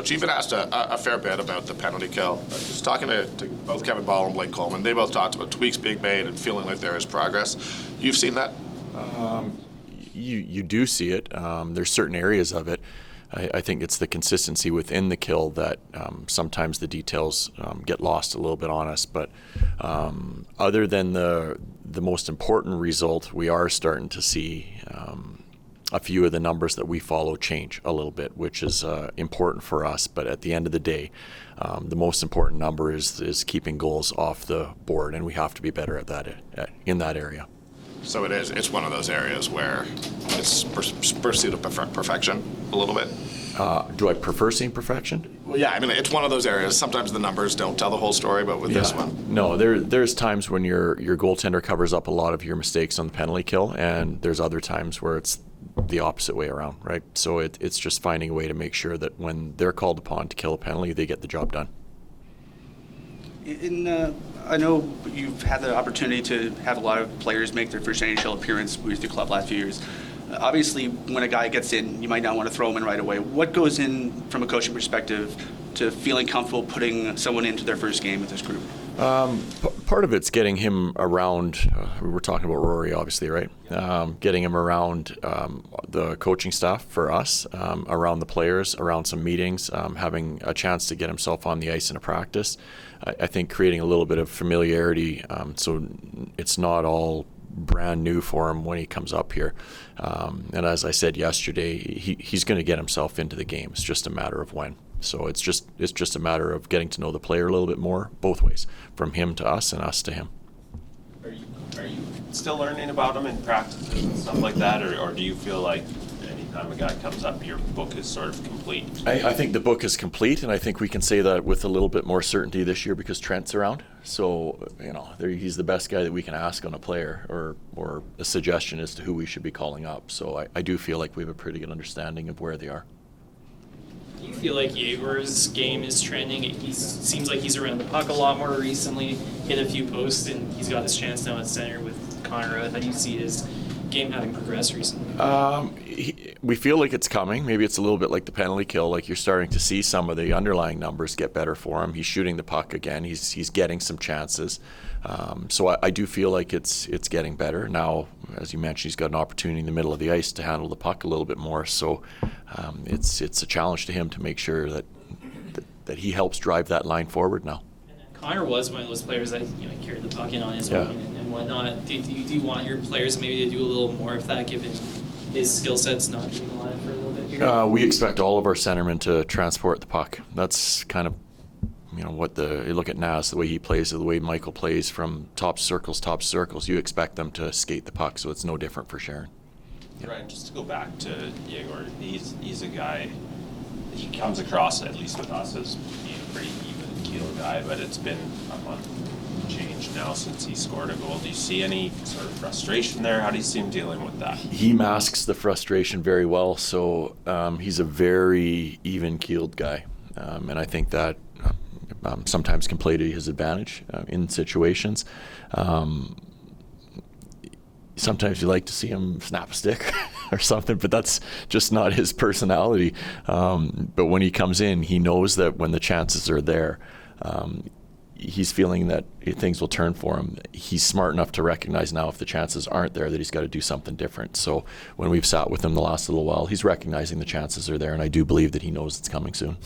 Coach, you've been asked a fair bit about the penalty kill. Just talking to both Kevin Ball and Blake Coleman, they both talked about tweaks being made and feeling like there is progress. You've seen that? You do see it. There's certain areas of it. I think it's the consistency within the kill that sometimes the details get lost a little bit on us. But other than the most important result, we are starting to see a few of the numbers that we follow change a little bit, which is important for us. But at the end of the day, the most important number is keeping goals off the board, and we have to be better at that in that area. So it is. It's one of those areas where it's pursuit of perfection a little bit. Do I prefer seeing perfection? Well, yeah. I mean, it's one of those areas. Sometimes the numbers don't tell the whole story, but with this one, no. There's times when your goaltender covers up a lot of your mistakes on the penalty kill, and there's other times where it's the opposite way around, right? So it's just finding a way to make sure that when they're called upon to kill a penalty, they get the job done. I know you've had the opportunity to have a lot of players make their first NHL appearance with the club last few years. Obviously, when a guy gets in, you might not want to throw him in right away. What goes in, from a coaching perspective, to feeling comfortable putting someone into their first game with this group? Part of it's getting him around. We're talking about Rory, obviously, right? Getting him around the coaching staff for us, around the players, around some meetings, having a chance to get himself on the ice in a practice. I think creating a little bit of familiarity, so it's not all brand new for him when he comes up here. And as I said yesterday, he's going to get himself into the game. It's just a matter of when. So it's just a matter of getting to know the player a little bit more, both ways, from him to us and us to him. Are you still learning about him in practices and stuff like that, or do you feel like anytime a guy comes up, your book is sort of complete? I think the book is complete, and I think we can say that with a little bit more certainty this year because Trent's around. So, he's the best guy that we can ask on a player or a suggestion as to who we should be calling up. So I do feel like we have a pretty good understanding of where they are. Do you feel like Yegor's game is trending? He seems like he's around the puck a lot more recently, hit a few posts, and he's got his chance now at center with Connor. How do you see his game having progressed recently? We feel like it's coming. Maybe it's a little bit like the penalty kill. Like you're starting to see some of the underlying numbers get better for him. He's shooting the puck again. He's getting some chances. So I do feel like it's getting better. Now, as you mentioned, he's got an opportunity in the middle of the ice to handle the puck a little bit more. So it's a challenge to him to make sure that he helps drive that line forward now. Connor was one of those players that carried the puck in on his own and whatnot. Do you want your players maybe to do a little more of that, given his skill set's not being alive for a little bit here? We expect all of our centermen to transport the puck. That's kind of what you look at Nas, the way he plays, the way Michael plays from top circles. You expect them to skate the puck, so it's no different for Sharon. Right, just to go back to Yegor, he's a guy. He comes across, at least with us, as being a pretty even keel guy, but it's been a month change now since he scored a goal. Do you see any sort of frustration there? How do you see him dealing with that? He masks the frustration very well, so he's a very even-keeled guy, and I think that sometimes can play to his advantage in situations. Sometimes you like to see him snap a stick or something, but that's just not his personality. But when he comes in, he knows that when the chances are there, he's feeling that things will turn for him. He's smart enough to recognize now if the chances aren't there that he's got to do something different. So when we've sat with him the last little while, he's recognizing the chances are there, and I do believe that he knows it's coming soon.